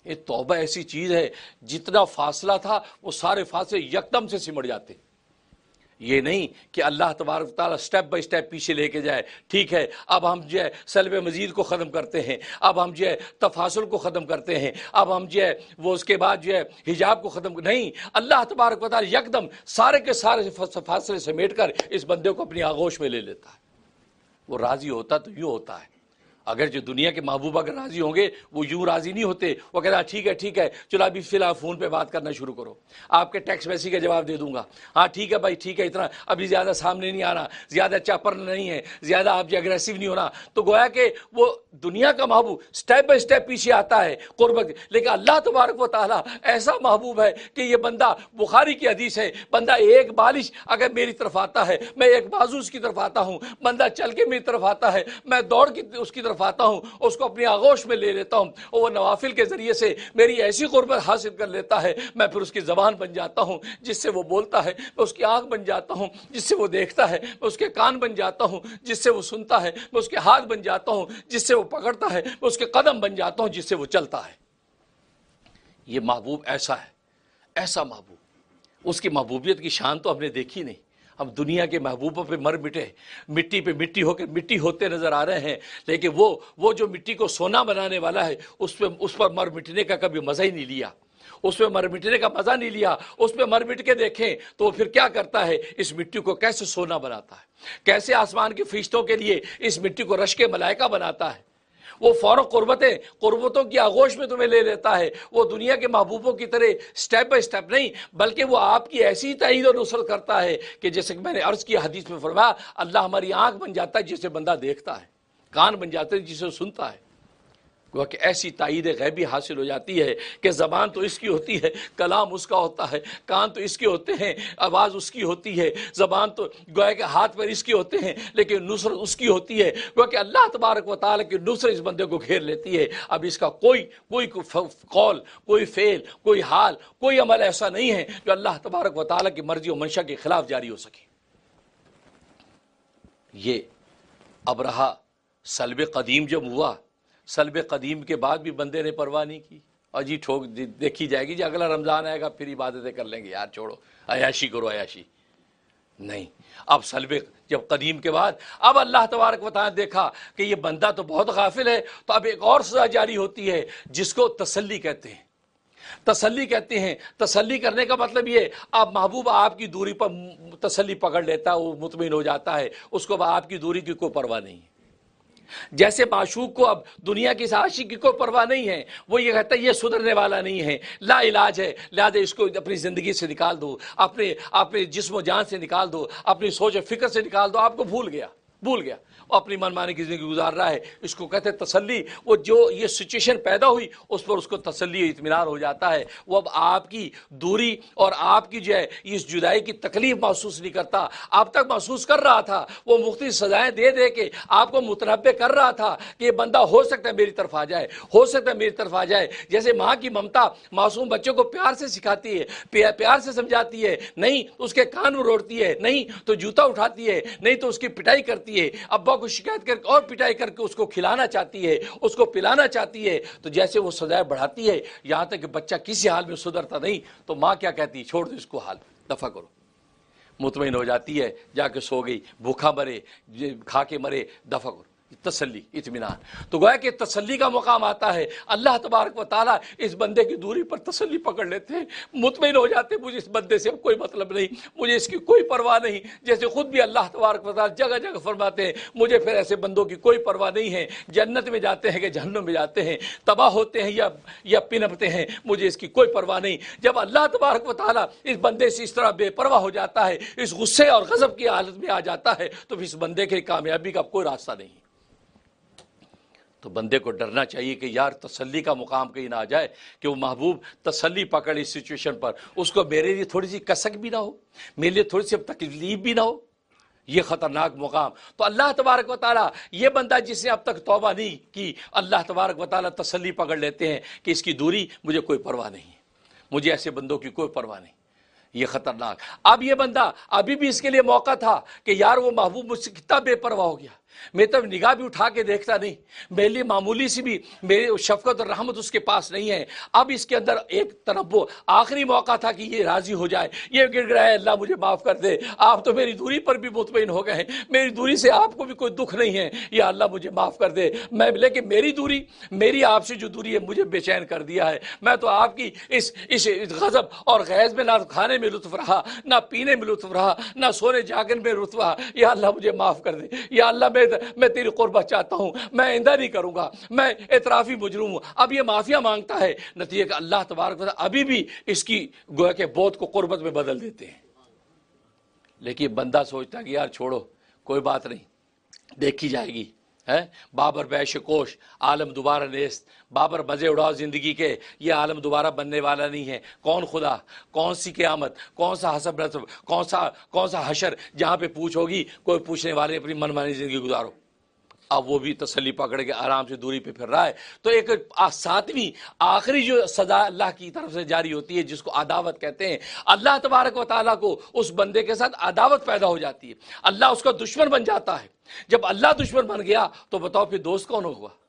یہ توبہ ایسی چیز ہے، جتنا فاصلہ تھا وہ سارے فاصلے یکدم سے سمٹ جاتے۔ یہ نہیں کہ اللہ تبارک تعالیٰ سٹیپ بائی سٹیپ پیچھے لے کے جائے، ٹھیک ہے اب ہم جو ہے سلب مزید کو ختم کرتے ہیں، اب ہم جو ہے تفاصل کو ختم کرتے ہیں، اب ہم جو ہے وہ اس کے بعد جو ہے حجاب کو ختم نہیں، اللہ تبارک تعالیٰ یکدم سارے کے سارے فاصلے سمیٹ کر اس بندے کو اپنی آغوش میں لے لیتا ہے۔ وہ راضی ہوتا تو یوں ہوتا ہے، اگر جو دنیا کے محبوب اگر راضی ہوں گے وہ یوں راضی نہیں ہوتے، وہ کہتا ہے ٹھیک ہے چلو ابھی فی الحال فون پہ بات کرنا شروع کرو، آپ کے ٹیکسٹ میسیج کا جواب دے دوں گا، ہاں ٹھیک ہے بھائی ٹھیک ہے، اتنا ابھی زیادہ سامنے نہیں آنا، زیادہ چاپر نہیں ہے، زیادہ آپ جو اگریسو نہیں ہونا، تو گویا کہ وہ دنیا کا محبوب سٹیپ بائی سٹیپ پیچھے آتا ہے قربت، لیکن اللہ تبارک و تعالیٰ ایسا محبوب ہے کہ یہ بندہ، بخاری کی حدیث ہے، بندہ ایک بالش اگر میری طرف آتا ہے، میں ایک بازو اس کی طرف آتا ہوں، بندہ چل کے میری طرف آتا ہے، میں دوڑ کے اس کی طرف آتا ہوں، اس کو اپنی آغوش میں لے لیتا ہوں، اور وہ نوافل کے ذریعے سے میری ایسی قربت حاصل کر لیتا ہے، میں پھر اس کی زبان بن جاتا ہوں جس سے وہ بولتا ہے، میں اس کی آنکھ بن جاتا ہوں جس سے وہ دیکھتا ہے، میں اس کے کان بن جاتا ہوں جس سے وہ سنتا ہے، میں اس کے ہاتھ بن جاتا ہوں جس سے وہ پکڑتا ہے، میں اس کے قدم بن جاتا ہوں جس سے وہ چلتا ہے۔ یہ محبوب ایسا ہے، ایسا محبوب، اس کی محبوبیت کی شان تو ہم نے دیکھی نہیں۔ ہم دنیا کے محبوبوں پہ مر مٹے، مٹی پہ مٹی ہو کے مٹی ہوتے نظر آ رہے ہیں، لیکن وہ جو مٹی کو سونا بنانے والا ہے اس پر مر مٹنے کا کبھی مزہ ہی نہیں لیا، اس پہ مر مٹنے کا مزہ نہیں لیا، اس پہ مر مٹ کے دیکھیں تو پھر کیا کرتا ہے، اس مٹی کو کیسے سونا بناتا ہے، کیسے آسمان کے فرشتوں کے لیے اس مٹی کو رشک ملائکہ بناتا ہے۔ وہ فوراً قربتوں کی آغوش میں تمہیں لے لیتا ہے۔ وہ دنیا کے محبوبوں کی طرح سٹیپ بائی سٹیپ نہیں، بلکہ وہ آپ کی ایسی تائید و نصرت کرتا ہے کہ جیسے کہ میں نے عرض کیا، حدیث میں فرمایا اللہ ہماری آنکھ بن جاتا ہے جسے بندہ دیکھتا ہے، کان بن جاتے ہیں جسے سنتا ہے۔ گویا کہ ایسی تائید غیبی حاصل ہو جاتی ہے کہ زبان تو اس کی ہوتی ہے، کلام اس کا ہوتا ہے، کان تو اس کے ہوتے ہیں، آواز اس کی ہوتی ہے، زبان تو گویا کہ ہاتھ پیر اس کے ہوتے ہیں، لیکن نصرت اس کی ہوتی ہے۔ گویا کہ اللہ تبارک و تعالیٰ کی نصرت اس بندے کو گھیر لیتی ہے۔ اب اس کا کوئی قول، کوئی فعل، کوئی حال، کوئی عمل ایسا نہیں ہے جو اللہ تبارک و تعالیٰ کی مرضی و منشا کے خلاف جاری ہو سکے۔ یہ ابرہہ سلب قدیم جب ہوا، سلب قدیم کے بعد بھی بندے نے پرواہ نہیں کی، اور جی ٹھوک دیکھی جائے گی، جی اگلا رمضان آئے گا پھر عبادتیں کر لیں گے، یار چھوڑو عیاشی کرو عیاشی. نہیں، اب سلب جب قدیم کے بعد اب اللہ تبارک و تعالیٰ نے دیکھا کہ یہ بندہ تو بہت غافل ہے، تو اب ایک اور سزا جاری ہوتی ہے جس کو تسلی کہتے ہیں. تسلی کہتے ہیں، تسلی کرنے کا مطلب یہ، اب محبوب آپ کی دوری پر تسلی پکڑ لیتا ہے، وہ مطمئن ہو جاتا ہے، اس کو آپ کی دوری کی کوئی پرواہ نہیں ہے. جیسے معشوق کو اب دنیا کی عاشق کی کوئی پرواہ نہیں ہے، وہ یہ کہتا ہے یہ سدھرنے والا نہیں ہے، لا علاج ہے، لہذا اس کو اپنی زندگی سے نکال دو، اپنے جسم و جان سے نکال دو، اپنی سوچ و فکر سے نکال دو، آپ کو بھول گیا اور اپنی من مانی کی زندگی گزار رہا ہے. اس کو کہتے ہیں تسلی. وہ جو یہ سچویشن پیدا ہوئی اس پر اس کو تسلی و اطمینان ہو جاتا ہے. وہ اب آپ کی دوری اور آپ کی جو ہے اس جدائی کی تکلیف محسوس نہیں کرتا. اب تک محسوس کر رہا تھا، وہ مختلف سزائیں دے دے کے آپ کو متنبع کر رہا تھا کہ یہ بندہ ہو سکتا ہے میری طرف آ جائے، ہو سکتا ہے میری طرف آ جائے. جیسے ماں کی ممتا معصوم بچوں کو پیار سے سکھاتی ہے، پیار سے سمجھاتی ہے، نہیں تو اس کے کان میں روڑتی ہے، نہیں تو جوتا اٹھاتی ہے، نہیں تو اس کی پٹائی کرتی ہے، ابا کو شکایت کر کے اور پٹائی کر کے اس کو کھلانا چاہتی ہے، اس کو پلانا چاہتی ہے. تو جیسے وہ سزائیں بڑھاتی ہے یہاں تک کہ بچہ کسی حال میں سدھرتا نہیں، تو ماں کیا کہتی ہے، چھوڑ دو اس کو، حال دفع کرو. مطمئن ہو جاتی ہے، جا کے سو گئی، بھوکا مرے، کھا کے مرے، دفع کرو. تسلی، اطمینان. تو گویا کہ تسلی کا مقام آتا ہے. اللہ تبارک و تعالیٰ اس بندے کی دوری پر تسلی پکڑ لیتے ہیں، مطمئن ہو جاتے ہیں مجھے اس بندے سے اب کوئی مطلب نہیں، مجھے اس کی کوئی پرواہ نہیں. جیسے خود بھی اللہ تبارک و تعالیٰ جگہ جگہ فرماتے ہیں مجھے پھر ایسے بندوں کی کوئی پرواہ نہیں ہے، جنت میں جاتے ہیں کہ جہنم میں جاتے ہیں، تباہ ہوتے ہیں یا پنپتے ہیں، مجھے اس کی کوئی پرواہ نہیں. جب اللہ تبارک و تعالیٰ اس بندے سے اس طرح بے پرواہ ہو جاتا ہے، اس غصے اور غضب کی حالت میں آ جاتا ہے، تو پھر اس بندے کے کامیابی کا کوئی راستہ نہیں. تو بندے کو ڈرنا چاہیے کہ یار تسلی کا مقام کہیں نہ آ جائے کہ وہ محبوب تسلی پکڑ اس سچویشن پر، اس کو میرے لیے تھوڑی سی کسک بھی نہ ہو، میرے لیے تھوڑی سی تکلیف بھی نہ ہو. یہ خطرناک مقام. تو اللہ تبارک و تعالیٰ یہ بندہ جس نے اب تک توبہ نہیں کی، اللہ تبارک و تعالیٰ تسلی پکڑ لیتے ہیں کہ اس کی دوری مجھے کوئی پرواہ نہیں ہے، مجھے ایسے بندوں کی کوئی پرواہ نہیں. یہ خطرناک. اب یہ بندہ ابھی بھی اس کے لیے موقع تھا کہ یار وہ محبوب مجھ سے کتنا بے پرواہ ہو گیا، میری طرف نگاہ بھی اٹھا کے دیکھتا نہیں، میرے لیے معمولی سی بھی میری شفقت اور رحمت اس کے پاس نہیں ہے. اب اس کے اندر ایک تنبؤ، آخری موقع تھا کہ یہ راضی ہو جائے، یہ گر گڑائے اللہ مجھے معاف کر دے، آپ تو میری دوری پر بھی مطمئن ہو گئے ہیں، میری دوری سے آپ کو بھی کوئی دکھ نہیں ہے، یا اللہ مجھے معاف کر دے. لیکن میری دوری، میری آپ سے جو دوری ہے مجھے بے چین کر دیا ہے. میں تو آپ کی اس غضب اور غیظ میں نہ کھانے میں لطف رہا، نہ پینے میں لطف رہا، نہ سونے جاگن میں لطف رہا. یا اللہ مجھے معاف کر دے، یا اللہ میں تیری قربت چاہتا ہوں، میں آئندہ نہیں کروں گا، میں اعترافی مجرم ہوں. اب یہ معافیا مانگتا ہے، نتیجہ کہ اللہ تبارک و تعالیٰ ابھی بھی اس کی گویا کہ بہت کو قربت میں بدل دیتے ہیں. لیکن بندہ سوچتا ہے کہ یار چھوڑو، کوئی بات نہیں، دیکھی جائے گی. بابر بیش کوش، عالم دوبارہ نیست. بابر مزے اڑاؤ زندگی کے، یہ عالم دوبارہ بننے والا نہیں ہے. کون خدا، کون سی قیامت، کون سا حسب نصب، کون سا حشر جہاں پہ پوچھ ہوگی، کوئی پوچھنے والے اپنی من مانی زندگی گزارو. اب وہ بھی تسلی پکڑ کے آرام سے دوری پہ پھر رہا ہے. تو ایک ساتویں آخری جو سزا اللہ کی طرف سے جاری ہوتی ہے جس کو عداوت کہتے ہیں. اللہ تبارک و تعالیٰ کو اس بندے کے ساتھ عداوت پیدا ہو جاتی ہے، اللہ اس کا دشمن بن جاتا ہے. جب اللہ دشمن بن گیا تو بتاؤ پھر دوست کون ہوگا؟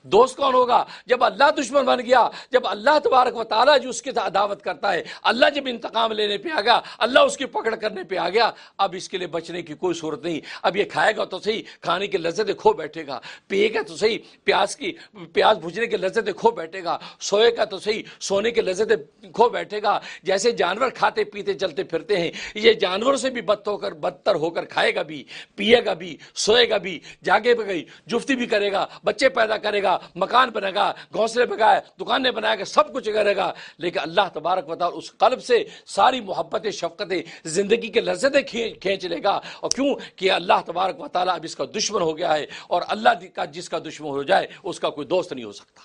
دوست کون ہوگا؟ جب اللہ دشمن بن گیا، جب اللہ تبارک و تعالیٰ جو اس کے ساتھ عداوت کرتا ہے، اللہ جب انتقام لینے پہ آ گیا، اللہ اس کی پکڑ کرنے پہ آ گیا، اب اس کے لیے بچنے کی کوئی صورت نہیں. اب یہ کھائے گا تو صحیح، کھانے کی لذتیں کھو بیٹھے گا، پیے گا تو صحیح، پیاس بجھنے کی لذتیں کھو بیٹھے گا، سوئے گا تو صحیح، سونے کی لذتیں کھو بیٹھے گا. جیسے جانور کھاتے پیتے چلتے پھرتے ہیں، یہ جانوروں سے بھی بدتر ہو کر کھائے گا بھی، پیے گا بھی، سوئے گا بھی، جاگے بھی گئی، جفتی بھی کرے گا، بچے پیدا کرے گا، مکان بنے گا، گھونسلے بگائے، دکانیں بنائے گا، سب کچھ کرے گا. لیکن اللہ تبارک و تعالیٰ اس قلب سے ساری محبتیں، شفقتیں، زندگی کے لذتیں کھینچ لے گا. اور کیوں کہ اللہ تبارک و تعالیٰ اب اس کا دشمن ہو گیا ہے، اور اللہ کا جس کا دشمن ہو جائے اس کا کوئی دوست نہیں ہو سکتا.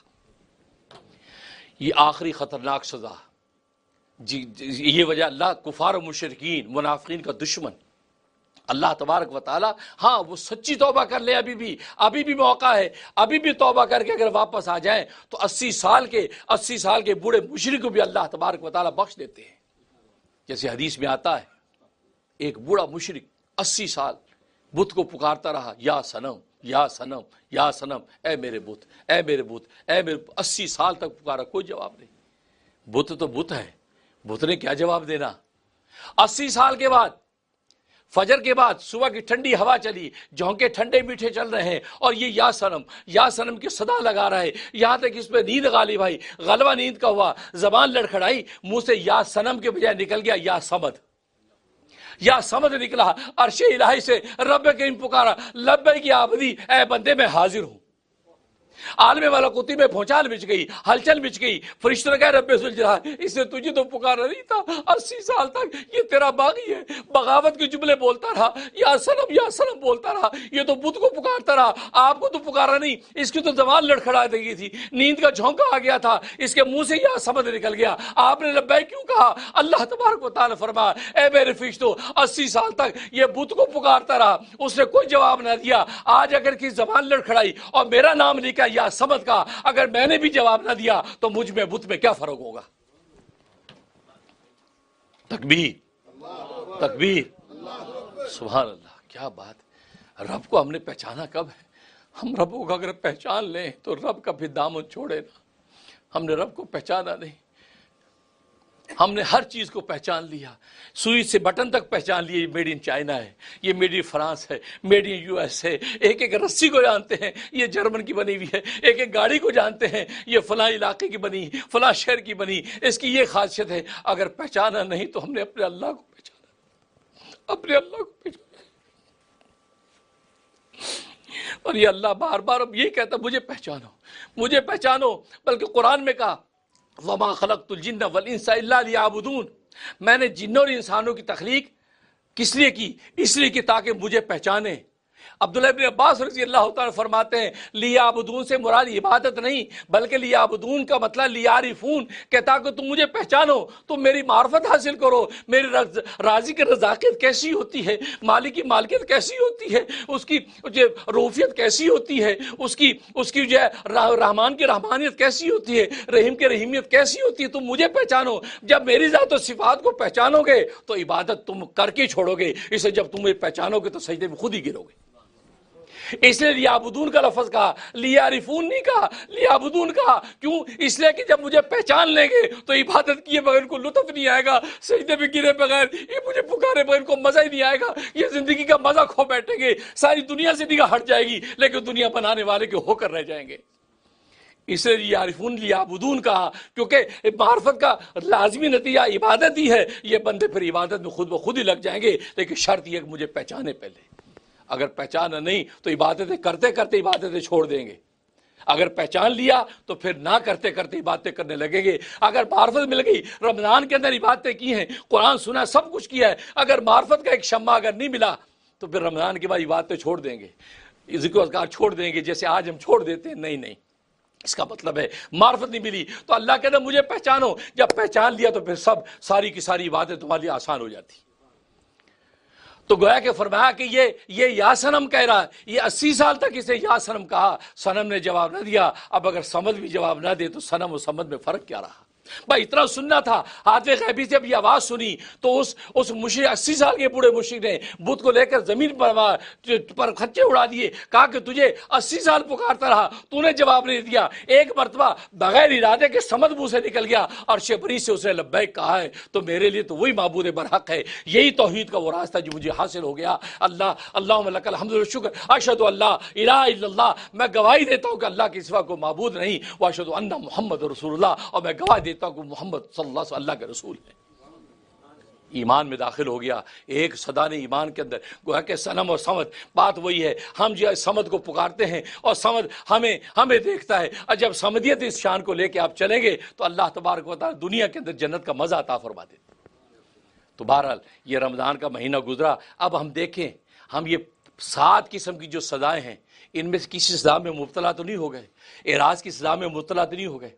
یہ آخری خطرناک سزا. یہ وجہ اللہ کفار و مشرکین، منافقین کا دشمن اللہ تبارک و تعالیٰ. ہاں وہ سچی توبہ کر لے، ابھی بھی موقع ہے، ابھی بھی توبہ کر کے اگر واپس آ جائیں تو 80 سال کے بوڑھے مشرک کو بھی اللہ تبارک و تعالیٰ بخش دیتے ہیں. جیسے حدیث میں آتا ہے ایک بوڑھا مشرک 80 سال بت کو پکارتا رہا، یا صنم یا صنم یا صنم، اے میرے بت، اے میرے بت، اے میرے بت۔ 80 سال تک پکارا، کوئی جواب نہیں۔ بت تو بت ہے، بت نے کیا جواب دینا۔ 80 سال کے بعد، فجر کے بعد صبح کی ٹھنڈی ہوا چلی، جھونکے ٹھنڈے میٹھے چل رہے ہیں، اور یہ یا صنم کی صدا لگا رہا ہے، یہاں تک اس پہ نیند غالب آئی، غلبہ نیند کا ہوا، زبان لڑکھڑائی، منہ سے یا صنم کے بجائے نکل گیا یا صمد۔ یا سمجھ نکلا، عرش الہی سے رب کریم پکارا، لبیک یا عبدی، اے بندے میں حاضر ہوں۔ عالم ملکوتی میں پہنچال بچ گئی، ہلچل بچ گئی۔ فرشتوں نے کہا رب ذوالجلال، اس نے تجھے تو پکارا نہیں تھا، 80 سال تک یہ تیرا باغی ہے، بغاوت کے جملے بولتا رہا، یا سنم بولتا رہا، یہ تو بت کو پکارتا رہا، آپ کو تو پکارا نہیں۔ اس کی تو زبان لڑکھڑا دے گئی تھی، نیند کا جھونکا آ گیا تھا، اس کے منہ سے یا سمجھ نکل گیا، آپ نے لبیک کیوں کہا؟ اللہ تبارک و تعالی فرمایا، اے میرے فرشتوں، 80 سال تک یہ بت کو پکارتا رہا، اس نے کوئی جواب نہ دیا۔ آج اگر کی زبان لڑکھڑائی اور میرا نام لکھا یا سمجھ کا، اگر میں نے بھی جواب نہ دیا تو مجھ میں بت میں کیا فرق ہوگا؟ تکبیر، تکبیر، سبحان اللہ، کیا بات۔ رب کو ہم نے پہچانا کب ہے؟ ہم رب کو اگر پہچان لیں تو رب کا بھی دامن چھوڑے نا۔ ہم نے رب کو پہچانا نہیں، ہم نے ہر چیز کو پہچان لیا، سوئی سے بٹن تک پہچان لیا، یہ میڈ ان چائنا ہے، یہ میڈ ان فرانس ہے، میڈ ان یو ایس ہے، ایک ایک رسی کو جانتے ہیں، یہ جرمن کی بنی ہوئی ہے، ایک ایک گاڑی کو جانتے ہیں، یہ فلاں علاقے کی بنی، فلاں شہر کی بنی، اس کی یہ خاصیت ہے۔ اگر پہچانا نہیں تو ہم نے اپنے اللہ کو پہچانا، اپنے اللہ کو پہچانا۔ اور یہ اللہ بار بار اب یہ کہتا، مجھے پہچانو، مجھے پہچانو، بلکہ قرآن میں کہا وَمَا خَلَقْتُ الْجِنَّ وَالْإِنسَ إِلَّا لِيَعْبُدُونَ، میں نے جنوں اور انسانوں کی تخلیق کس لیے کی؟ اس لیے کہ تاکہ مجھے پہچانے۔ عبداللہ ابن عباس رضی اللہ تعالیٰ فرماتے ہیں، لیعبدون سے مراد عبادت نہیں، بلکہ لیعبدون کا مطلب لیعرفون، کہ تاکہ تم مجھے پہچانو، تم میری معرفت حاصل کرو، میری راضی کی رضاقت کیسی ہوتی ہے، مالک کی مالکیت کیسی ہوتی ہے، اس کی جو روفیت کیسی ہوتی ہے، اس کی جو ہے رحمان کی رحمانیت کیسی ہوتی ہے، رحیم کی رحیمیت کیسی ہوتی ہے، تم مجھے پہچانو۔ جب میری ذات و صفات کو پہچانو گے تو عبادت تم کر کے چھوڑو گے، اسے جب تم مجھے پہچانو گے تو سجدے میں خود ہی گرو گے۔ اس لیے لیعبدون کا لفظ کہا، لیعرفون نہیں کہا، لیعبدون کہا۔ کیوں؟ اس لیے کہ جب مجھے پہچان لیں گے تو عبادت کیے بغیر ان کو لطف نہیں آئے گا، سجدے میں گرے بغیر، یہ مجھے پکارے بغیر ان کو مزہ ہی نہیں آئے گا، یہ زندگی کا مزہ کھو بیٹھیں گے، ساری دنیا سے نگاہ ہٹ جائے گی، لیکن دنیا بنانے والے کے ہو کر رہ جائیں گے۔ اس لیے لیعرفون لیعبدون کہا، کیونکہ معرفت کا لازمی نتیجہ عبادت ہی ہے۔ یہ بندے پھر عبادت میں خود بخود ہی لگ جائیں گے، لیکن شرط یہ کہ مجھے پہچانے پہلے۔ اگر پہچانا نہیں تو عبادتیں کرتے کرتے عبادتیں چھوڑ دیں گے، اگر پہچان لیا تو پھر نہ کرتے کرتے عبادتیں کرنے لگیں گے۔ اگر معرفت مل گئی، رمضان کے اندر عبادتیں کی ہیں، قرآن سنا، سب کچھ کیا ہے، اگر معرفت کا ایک شمع اگر نہیں ملا تو پھر رمضان کے بعد عبادتیں چھوڑ دیں گے، ذکر و اذکار چھوڑ دیں گے، جیسے آج ہم چھوڑ دیتے ہیں۔ نہیں، اس کا مطلب ہے معرفت نہیں ملی تو اللہ کہتا مجھے پہچانو۔ جب پہچان لیا تو پھر ساری کی ساری عبادتیں تمہارے لیے آسان ہو جاتی۔ تو گویا کہ فرمایا کہ یہ یا صنم کہہ رہا ہے، یہ 80 سال تک اسے یا صنم کہا، صنم نے جواب نہ دیا۔ اب اگر سمجھ بھی جواب نہ دے تو صنم و سمجھ میں فرق کیا رہا؟ بھائی اتنا سننا تھا۔ ہاتھ غیبی سے اب یہ آواز سنی تو اس مشرک 80 سال کے بوڑھے مشرک نے بت کو لے کر زمین پر خچے اڑا دیے، کہا کہ تجھے 80 سال پکارتا رہا، تو نے جواب نہیں دیا۔ ایک مرتبہ بغیر ارادے کے سمجھ منہ سے نکل گیا اور شبری سے اسے لبیک کہا ہے، تو میرے لیے تو وہی معبود برحق ہے، یہی توحید کا وہ راستہ جو مجھے حاصل ہو گیا۔ اللہم لک الحمد والشکر، اشہد ان لا الہ الا اللہ، میں گواہی دیتا ہوں کہ اللہ کے سوا کوئی معبود نہیں، واشہد ان محمد رسول اللہ، اور میں گواہی دیتا ہوں کہ محمد صلی اللہ علیہ وسلم اللہ کے رسول ہے۔ ایمان میں داخل ہو گیا، ایک صدا نے ایمان کے اندر، گویا کہ صنم اور سمد بات وہی ہے۔ ہم جو سمد کو پکارتے ہیں اور سمد ہمیں دیکھتا ہے، اور جب سمدیت اس شان کو لے کے آپ چلیں گے تو اللہ تبارک و تعالی دنیا کے اندر جنت کا مزہ عطا فرما دیتے۔ تو بہرحال یہ رمضان کا مہینہ گزرا، اب ہم دیکھیں ہم یہ 7 قسم کی جو سزائیں ہیں ان میں سے کسی سزا میں مبتلا تو نہیں ہو گئے، اعراض کی سزا میں مبتلا تو نہیں ہو گئے،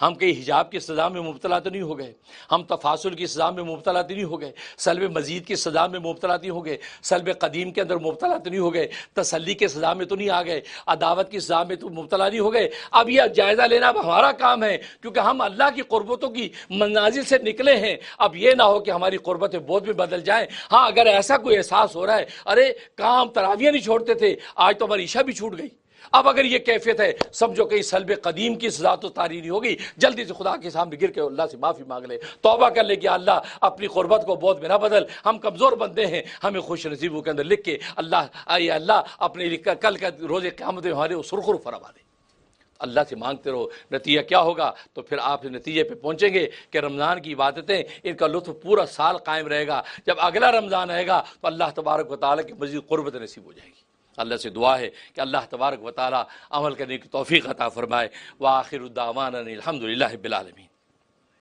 ہم کہیں حجاب کی سزا میں مبتلا تو نہیں ہو گئے، ہم تفاصل کی سزا میں مبتلا تو نہیں ہو گئے، سلب مزید کی سزا میں مبتلا نہیں ہو گئے، سلب قدیم کے اندر مبتلا تو نہیں ہو گئے، تسلی کے سزا میں تو نہیں آ گئے، عداوت کی سزا میں تو مبتلا نہیں ہو گئے۔ اب یہ جائزہ لینا اب ہمارا کام ہے، کیونکہ ہم اللہ کی قربتوں کی منازل سے نکلے ہیں۔ اب یہ نہ ہو کہ ہماری قربتیں بہت بھی بدل جائیں۔ ہاں اگر ایسا کوئی احساس ہو رہا ہے، ارے کام تراویح نہیں چھوڑتے تھے، آج تو ہماری عشاء بھی چھوٹ گئی، اب اگر یہ کیفیت ہے سمجھو کہ سلب قدیم کی سزا تو طاری نہیں ہوگی، جلدی سے خدا کے سامنے گر کے اللہ سے معافی مانگ لے، توبہ کر لے کہ اللہ اپنی قربت کو بہت بنا بدل، ہم کمزور بندے ہیں، ہمیں خوش نصیبوں کے اندر لکھ کے اے اللہ اپنے کل کا روز قیامت میں ہمارے سرخرو فرما دے۔ اللہ سے مانگتے رہو، نتیجہ کیا ہوگا؟ تو پھر آپ نتیجے پہ پہنچیں گے کہ رمضان کی عبادتیں ان کا لطف پورا سال قائم رہے گا، جب اگلا رمضان آئے گا تو اللہ تبارک و تعالیٰ کی مزید قربت نصیب ہو جائے گی۔ اللہ سے دعا ہے کہ اللہ تبارک و تعالیٰ عمل کرنے کی توفیق عطا فرمائے۔ وآخر الدعوانا الحمدللہ رب العالمین۔